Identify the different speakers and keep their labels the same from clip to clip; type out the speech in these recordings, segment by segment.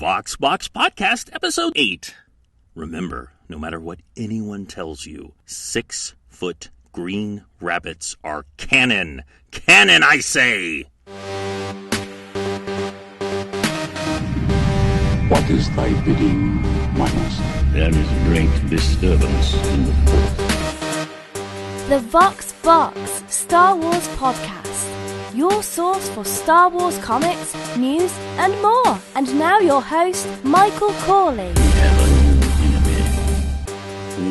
Speaker 1: Vox Box Podcast, Episode 8. Remember, no matter what anyone tells you, 6-foot green rabbits are canon. Canon, I say!
Speaker 2: What is thy bidding, my master?
Speaker 3: There is great disturbance in the fort.
Speaker 4: The Vox Box Star Wars Podcast. Your source for Star Wars comics, news, and more. And now your host, Michael Corley.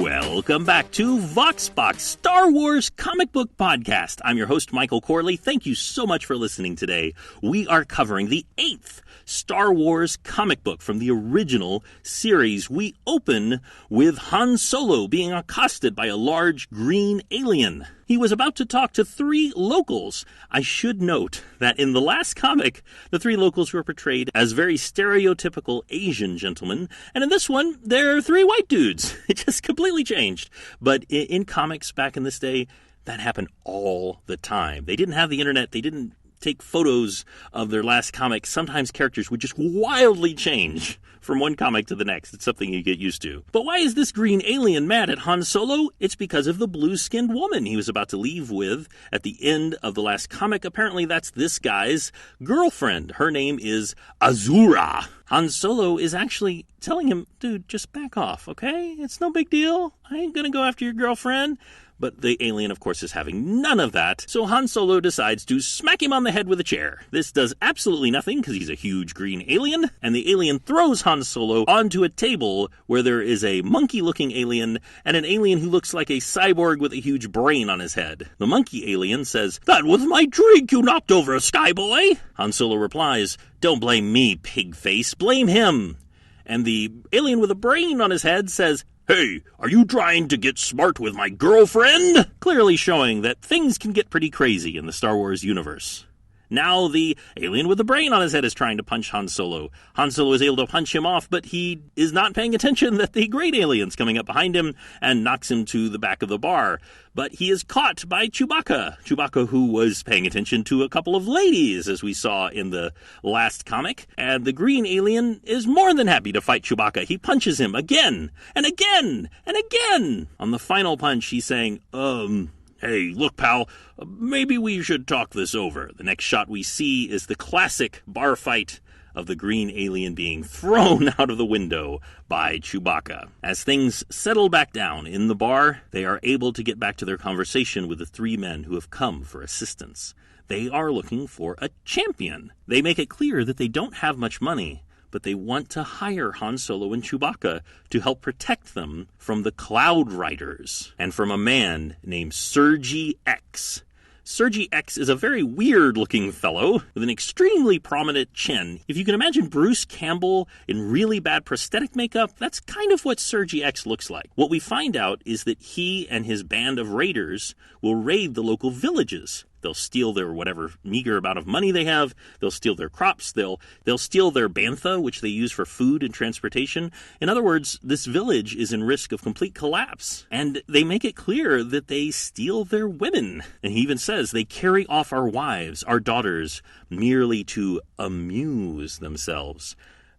Speaker 1: Welcome back to Vox Box Star Wars Comic Book Podcast. I'm your host, Michael Corley. Thank you so much for listening today. We are covering the 8th Star Wars comic book from the original series. We open with Han Solo being accosted by a large green alien. He was about to talk to 3 locals. I should note that in the last comic, the 3 locals were portrayed as very stereotypical Asian gentlemen, and in this one, they're 3 white dudes. It just completely changed. But in comics back in this day, that happened all the time. They didn't have the internet. They didn't take photos of their last comic. Sometimes characters would just wildly change from one comic to the next. It's something you get used to. But why is this green alien mad at Han Solo? It's because of the blue-skinned woman he was about to leave with at the end of the last comic. Apparently that's this guy's girlfriend. Her name is Azura. Han Solo is actually telling him, dude, just back off, okay? It's no big deal. I ain't gonna go after your girlfriend. But the alien, of course, is having none of that, so Han Solo decides to smack him on the head with a chair. This does absolutely nothing, because he's a huge green alien, and the alien throws Han Solo onto a table where there is a monkey-looking alien and an alien who looks like a cyborg with a huge brain on his head. The monkey alien says, "That was my drink you knocked over, Skyboy!" Han Solo replies, "Don't blame me, pig face, blame him." And the alien with a brain on his head says, "Hey, are you trying to get smart with my girlfriend?" Clearly showing that things can get pretty crazy in the Star Wars universe. Now the alien with the brain on his head is trying to punch Han Solo. Han Solo is able to punch him off, but he is not paying attention that the great alien's coming up behind him and knocks him to the back of the bar. But he is caught by Chewbacca. Chewbacca, who was paying attention to a couple of ladies, as we saw in the last comic. And the green alien is more than happy to fight Chewbacca. He punches him again, and again, and again. On the final punch, he's saying, "Hey, look, pal, maybe we should talk this over." The next shot we see is the classic bar fight of the green alien being thrown out of the window by Chewbacca. As things settle back down in the bar, they are able to get back to their conversation with the 3 men who have come for assistance. They are looking for a champion. They make it clear that they don't have much money, but they want to hire Han Solo and Chewbacca to help protect them from the Cloud Riders and from a man named Sergi X. Sergi X is a very weird-looking fellow with an extremely prominent chin. If you can imagine Bruce Campbell in really bad prosthetic makeup, that's kind of what Sergi X looks like. What we find out is that he and his band of raiders will raid the local villages. They'll steal their whatever meager amount of money they have. They'll steal their crops. They'll steal their bantha, which they use for food and transportation. In other words, this village is in risk of complete collapse. And they make it clear that they steal their women. And he even says they carry off our wives, our daughters, merely to amuse themselves.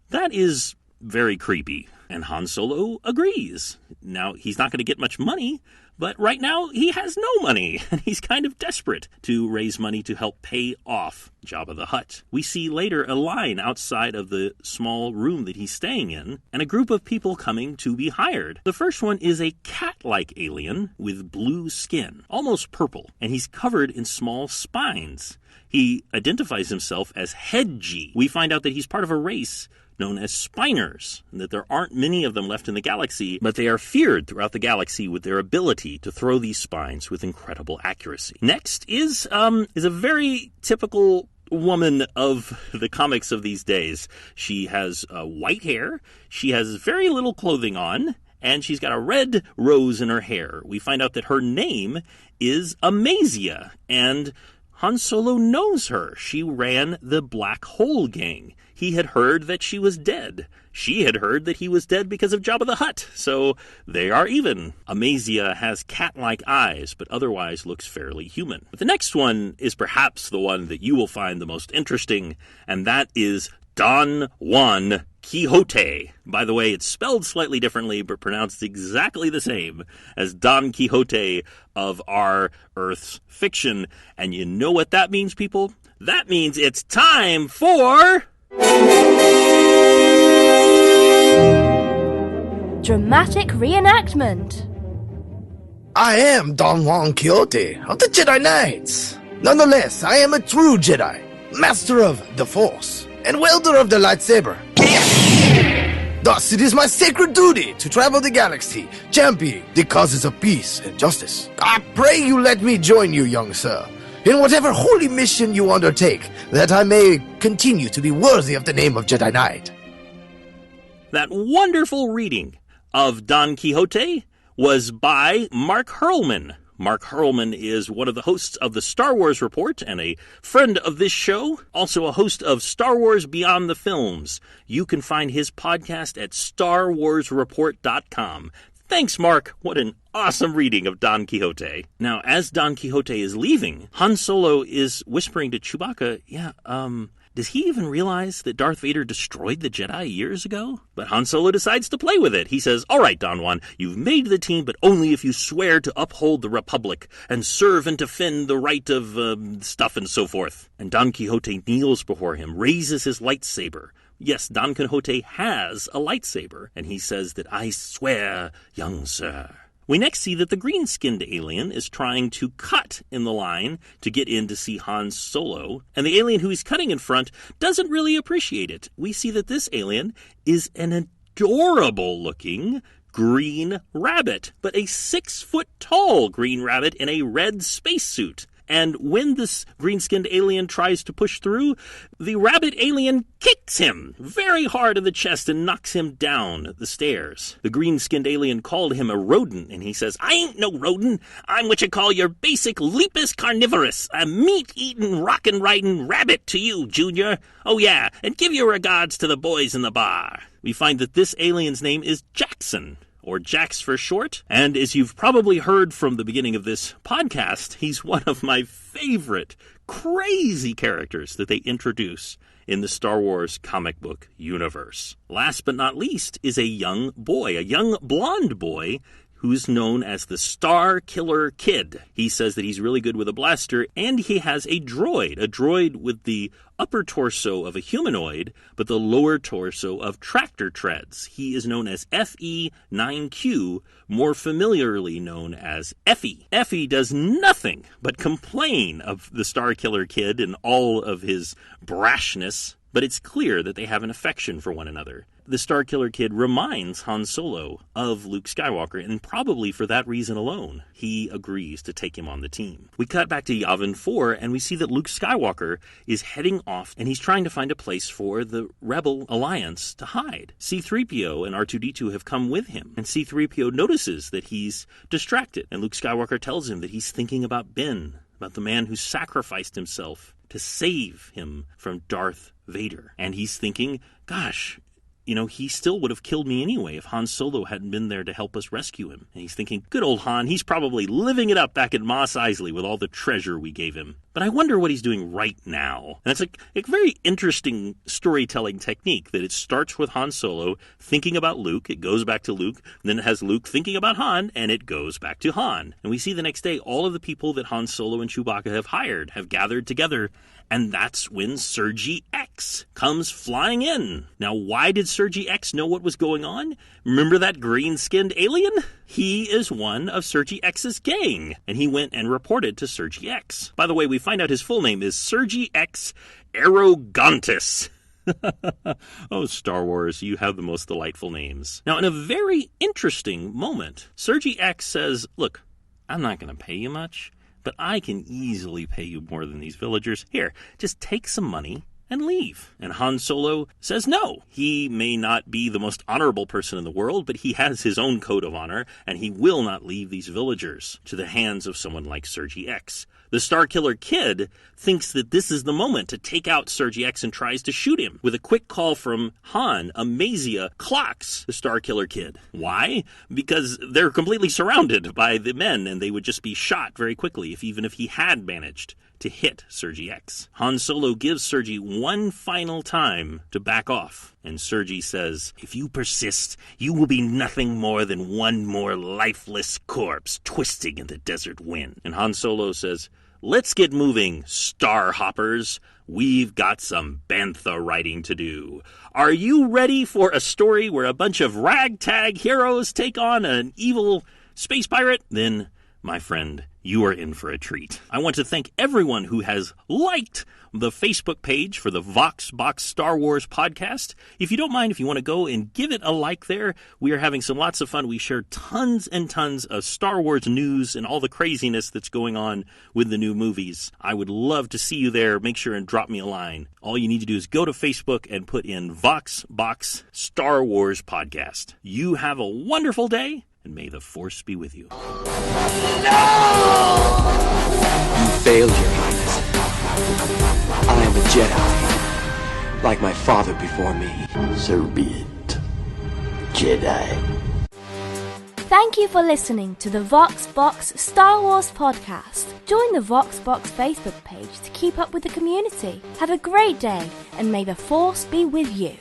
Speaker 1: That is very creepy. And Han Solo agrees. Now, he's not going to get much money, but right now he has no money, and he's kind of desperate to raise money to help pay off Jabba the Hutt. We see later a line outside of the small room that he's staying in, and a group of people coming to be hired. The first one is a cat-like alien with blue skin, almost purple, and he's covered in small spines. He identifies himself as Hedgie. We find out that he's part of a race known as Spiners, and that there aren't many of them left in the galaxy, but they are feared throughout the galaxy with their ability to throw these spines with incredible accuracy. Next is a very typical woman of the comics of these days. She has white hair, she has very little clothing on, and she's got a red rose in her hair. We find out that her name is Amazia, and Han Solo knows her. She ran the Black Hole Gang. He had heard that she was dead. She had heard that he was dead because of Jabba the Hutt. So they are even. Amazia has cat-like eyes, but otherwise looks fairly human. But the next one is perhaps the one that you will find the most interesting, and that is Don Juan Quixote. By the way, it's spelled slightly differently, but pronounced exactly the same as Don Quixote of our Earth's fiction. And you know what that means, people? That means it's time for...
Speaker 4: Dramatic reenactment.
Speaker 5: I am Don Juan Quixote of the Jedi Knights. Nonetheless, I am a true Jedi, master of the Force, and wielder of the lightsaber. Thus, it is my sacred duty to travel the galaxy, championing the causes of peace and justice. I pray you let me join you, young sir, in whatever holy mission you undertake, that I may continue to be worthy of the name of Jedi Knight.
Speaker 1: That wonderful reading of Don Quixote was by Mark Hurlman. Mark Hurlman is one of the hosts of the Star Wars Report and a friend of this show, also a host of Star Wars Beyond the Films. You can find his podcast at starwarsreport.com. Thanks, Mark. What an awesome reading of Don Quixote. Now, as Don Quixote is leaving, Han Solo is whispering to Chewbacca, does he even realize that Darth Vader destroyed the Jedi years ago? But Han Solo decides to play with it. He says, all right, Don Juan, you've made the team, but only if you swear to uphold the Republic and serve and defend the right of stuff and so forth. And Don Quixote kneels before him, raises his lightsaber. Yes, Don Quixote has a lightsaber, and he says that I swear, young sir. We next see that the green-skinned alien is trying to cut in the line to get in to see Han Solo, and the alien who he's cutting in front doesn't really appreciate it. We see that this alien is an adorable-looking green rabbit, but a 6-foot-tall green rabbit in a red spacesuit. And when this green-skinned alien tries to push through, the rabbit alien kicks him very hard in the chest and knocks him down the stairs. The green-skinned alien called him a rodent, and he says, I ain't no rodent. I'm what you call your basic lepus carnivorous, a meat-eating, rockin'-riding rabbit to you, Junior. Oh, yeah, and give your regards to the boys in the bar. We find that this alien's name is Jaxxon, or Jax for short, and as you've probably heard from the beginning of this podcast, he's one of my favorite crazy characters that they introduce in the Star Wars comic book universe. Last but not least is a young boy, a young blonde boy, who's known as the Star Killer Kid. He says that he's really good with a blaster, and he has a droid with the upper torso of a humanoid, but the lower torso of tractor treads. He is known as FE-9Q, more familiarly known as Effie. Effie does nothing but complain of the Star Killer Kid and all of his brashness, but it's clear that they have an affection for one another. The Star Killer Kid reminds Han Solo of Luke Skywalker, and probably for that reason alone, he agrees to take him on the team. We cut back to Yavin 4, and we see that Luke Skywalker is heading off, and he's trying to find a place for the Rebel Alliance to hide. C-3PO and R2-D2 have come with him, and C-3PO notices that he's distracted, and Luke Skywalker tells him that he's thinking about Ben, about the man who sacrificed himself to save him from Darth Vader. And he's thinking, gosh, he still would have killed me anyway if Han Solo hadn't been there to help us rescue him. And he's thinking, good old Han, he's probably living it up back at Mos Eisley with all the treasure we gave him. But I wonder what he's doing right now. And it's a very interesting storytelling technique that it starts with Han Solo thinking about Luke, it goes back to Luke, and then it has Luke thinking about Han, and it goes back to Han. And we see the next day all of the people that Han Solo and Chewbacca have hired have gathered together, and that's when Sergi X comes flying in. Now, why did Sergi X know what was going on? Remember that green-skinned alien? He is one of Sergi X's gang, and he went and reported to Sergi X. By the way, we find out his full name is Sergi X Arrogantis. Oh, Star Wars, you have the most delightful names. Now, in a very interesting moment, Sergi X says, look, I'm not going to pay you much, but I can easily pay you more than these villagers. Here, just take some money and leave. And Han Solo says no. He may not be the most honorable person in the world, but he has his own code of honor, and he will not leave these villagers to the hands of someone like Sergi X. The Star Killer Kid thinks that this is the moment to take out Sergi X and tries to shoot him. With a quick call from Han, Amazia clocks the Star Killer Kid. Why? Because they're completely surrounded by the men, and they would just be shot very quickly even if he had managed to hit Sergi X. Han Solo gives Sergi one final time to back off, and Sergi says, "If you persist, you will be nothing more than one more lifeless corpse twisting in the desert wind." And Han Solo says, "Let's get moving, star hoppers. We've got some bantha writing to do. Are you ready for a story where a bunch of ragtag heroes take on an evil space pirate? Then, my friend, you are in for a treat." I want to thank everyone who has liked the Facebook page for the Vox Box Star Wars podcast. If you don't mind, if you want to go and give it a like there, we are having lots of fun. We share tons and tons of Star Wars news and all the craziness that's going on with the new movies. I would love to see you there. Make sure and drop me a line. All you need to do is go to Facebook and put in Vox Box Star Wars podcast. You have a wonderful day, and may the Force be with you.
Speaker 6: You failed, Your Highness. I am a Jedi, like my father before me.
Speaker 2: So be it, Jedi.
Speaker 4: Thank you for listening to the Vox Box Star Wars podcast. Join the Vox Box Facebook page to keep up with the community. Have a great day, and may the Force be with you.